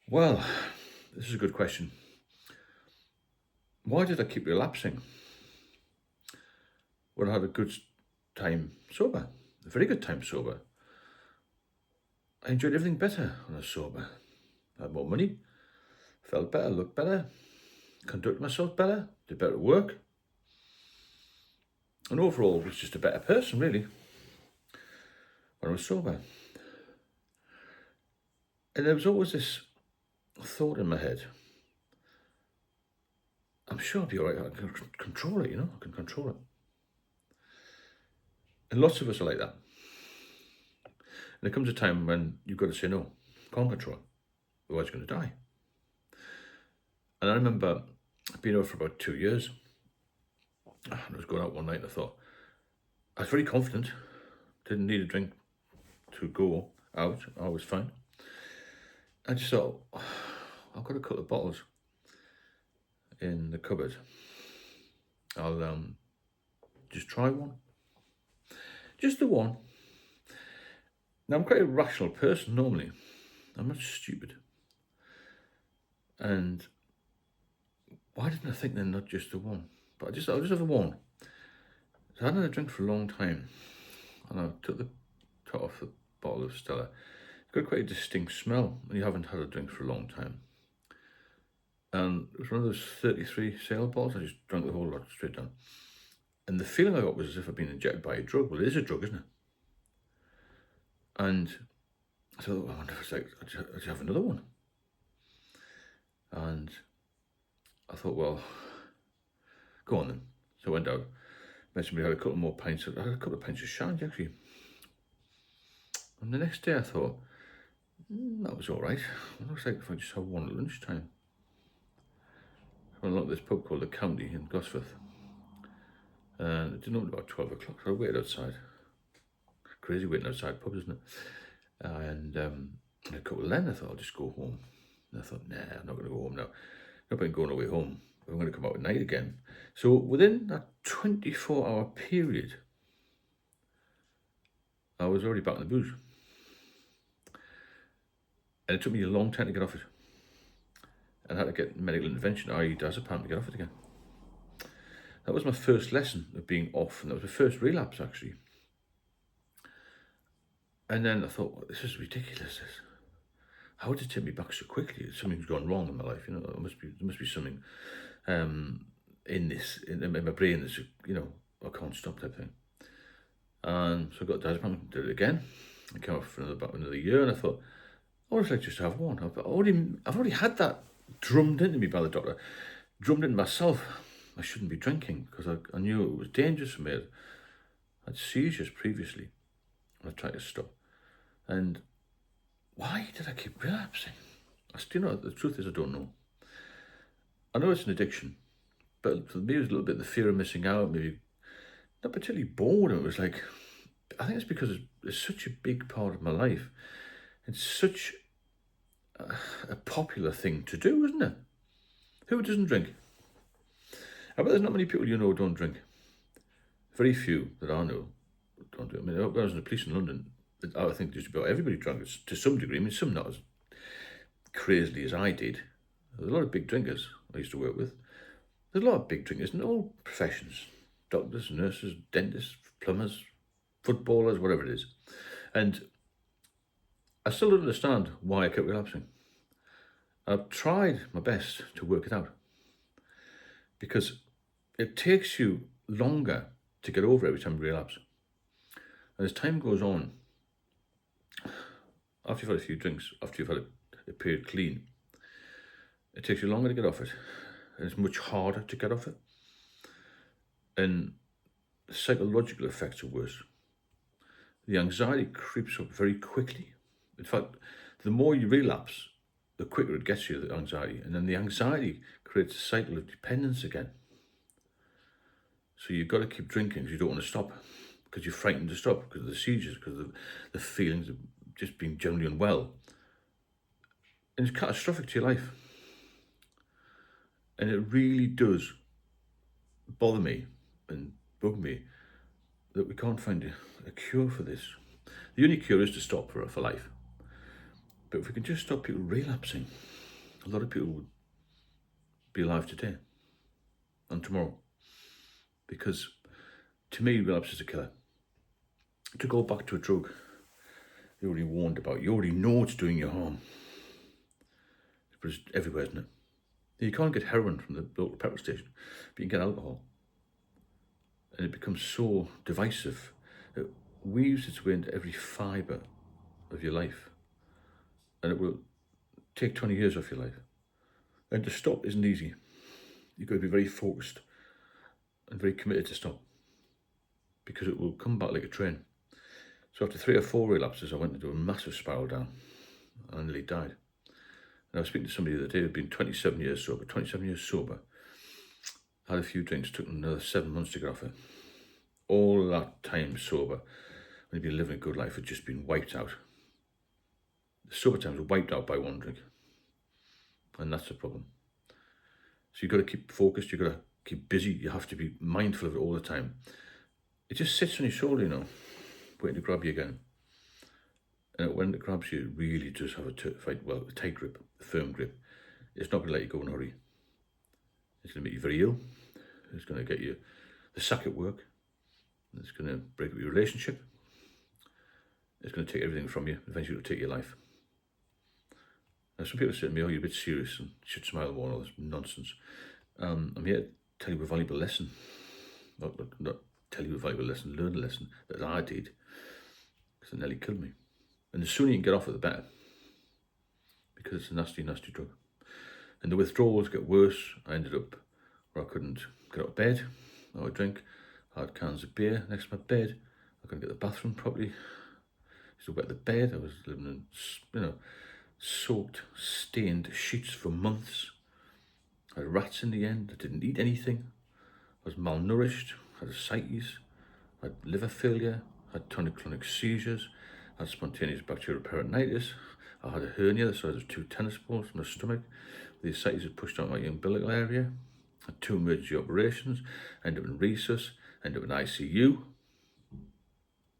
Well, this is a good question. Why did I keep relapsing when I had a good time sober? A very good time sober. I enjoyed everything better when I was sober. I had more money, felt better, looked better, conducted myself better, did better at work, and overall was just a better person, really, when I was sober. And there was always this thought in my head, I'm sure I'll be all right, I can control it, I can control it. And lots of us are like that. And there comes a time when you've got to say no, can't control it, otherwise you're going to die. And I remember being out for about 2 years. And I was going out one night and I was very confident, didn't need a drink to go out, I was fine. I just thought, I've got a couple of bottles in the cupboard. I'll just try one. Just the one. Now, I'm quite a rational person normally. I'm not stupid. And why didn't I think then not just the one? But I'll just have the one. So I hadn't had a drink for a long time. And I took the top off the bottle of Stella. It's got quite a distinct smell when you haven't had a drink for a long time. And it was one of those 33 sail bottles. I just drank the whole lot straight down. And the feeling I got was as if I'd been injected by a drug. Well, it is a drug, isn't it? And so I wonder if it's like, I'd have another one. And I thought, well, go on then. So I went out, met somebody, had a couple more pints. I had a couple of pints of shandy, actually. And the next day I thought, that was all right. It looks like if I just have one at lunchtime. I went along to this pub called The County in Gosforth. And it didn't open about 12 o'clock, so I waited outside. Crazy waiting outside pubs, isn't it? And a couple of then I thought, I'll just go home. And I thought, nah, I'm not going to go home now. No point going away home. I'm going to come out at night again. So within that 24-hour period, I was already back in the booze. And it took me a long time to get off it. And I had to get medical intervention, i.e. diazepam, to get off it again. That was my first lesson of being off, and that was my first relapse, actually. And then I thought, well, this is ridiculous. How did it take me back so quickly? Something's gone wrong in my life, There must be something in my brain that's, I can't stop type thing. And so I got diazepam, did it again. I came off for another year, and I thought, I would like just to have one. I've already had that drummed into me by the doctor, drummed into myself. I shouldn't be drinking because I knew it was dangerous for me. I had seizures previously. I tried to stop. And why did I keep relapsing? The truth is I don't know. I know it's an addiction, but for me it was a little bit the fear of missing out, maybe not particularly boredom. It was like, I think it's because it's such a big part of my life. It's such a popular thing to do, isn't it? Who doesn't drink? I bet there's not many people don't drink. Very few that I know don't do it. I mean, when I was in the police in London, I think just about everybody drank to some degree. I mean, some not as crazily as I did. There's a lot of big drinkers I used to work with. There's a lot of big drinkers in all professions. Doctors, nurses, dentists, plumbers, footballers, whatever it is. And I still don't understand why I kept relapsing. I've tried my best to work it out. Because it takes you longer to get over every time you relapse. And as time goes on, after you've had a few drinks, after you've had a period clean, it takes you longer to get off it. And it's much harder to get off it. And the psychological effects are worse. The anxiety creeps up very quickly. In fact, the more you relapse, the quicker it gets you, the anxiety. And then the anxiety creates a cycle of dependence again. So you've got to keep drinking because you don't want to stop, because you're frightened to stop, because of the seizures, because of the feelings of just being generally unwell. And it's catastrophic to your life. And it really does bother me and bug me that we can't find a cure for this. The only cure is to stop for life. But if we can just stop people relapsing, a lot of people would be alive today and tomorrow. Because to me, relapse is a killer. To go back to a drug you already warned about, you already know it's doing you harm. But it's everywhere, isn't it? You can't get heroin from the local petrol station, but you can get alcohol. And it becomes so divisive. It weaves its way into every fibre of your life. And it will take 20 years off your life. And to stop isn't easy. You've got to be very focused and very committed to stop, because it will come back like a train. So after 3 or 4 relapses, I went into a massive spiral down and I nearly died. And I was speaking to somebody the other day who'd been 27 years sober, had a few drinks, took another 7 months to get off it. All that time sober, when he'd been living a good life, had just been wiped out. The sober times were wiped out by one drink. And that's the problem. So you've got to keep focused, you've got to keep busy, you have to be mindful of it all the time. It just sits on your shoulder, waiting to grab you again. And when it grabs you, it really does have a tight grip, a firm grip. It's not going to let you go in a hurry. It's going to make you very ill. It's going to get you the sack at work. It's going to break up your relationship. It's going to take everything from you. Eventually it'll take your life. Now some people say to me, oh, you're a bit serious and you should smile more and all this nonsense. I'm here to tell you a valuable lesson. Not tell you a valuable lesson, learn a lesson that I did, because it nearly killed me. And the sooner you can get off it, the better, because it's a nasty, nasty drug. And the withdrawals get worse. I ended up where I couldn't get out of bed. I would drink. I had cans of beer next to my bed. I couldn't get the bathroom properly. I used to wet the bed. I was living in, soaked, stained sheets for months. I had rats in the end. I didn't eat anything. I was malnourished. I had ascites. I had liver failure. I had tonic-clonic seizures. I had spontaneous bacterial peritonitis. I had a hernia the size of 2 tennis balls in my stomach. The ascites had pushed out my umbilical area. I had 2 emergency operations. I ended up in resus. I ended up in ICU.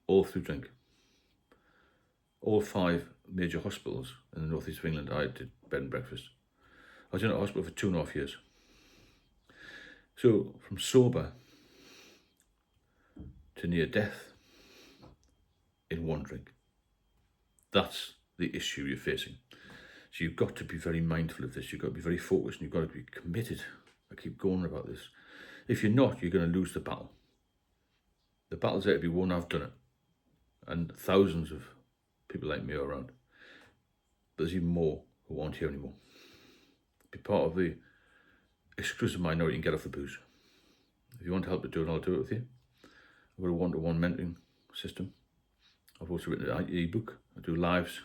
All through drink. All 5 major hospitals in the northeast of England I did bed and breakfast. I was in a hospital for 2.5 years. So from sober to near death in one drink. That's the issue you're facing. So you've got to be very mindful of this. You've got to be very focused and you've got to be committed. I keep going about this. If you're not, you're going to lose the battle. The battle's there to be won. I've done it. And thousands of people like me are around. But there's even more who aren't here anymore. Be part of the exclusive minority and get off the booze. If you want help to do it, I'll do it with you. I've got a one-to-one mentoring system. I've also written an ebook. I do lives.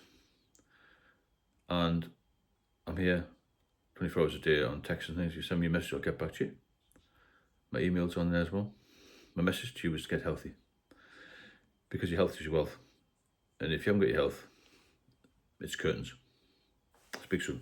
And I'm here 24 hours a day on text and things. You send me a message, I'll get back to you. My email's on there as well. My message to you is to get healthy. Because your health is your wealth. And if you haven't got your health, it's curtains. Speak soon.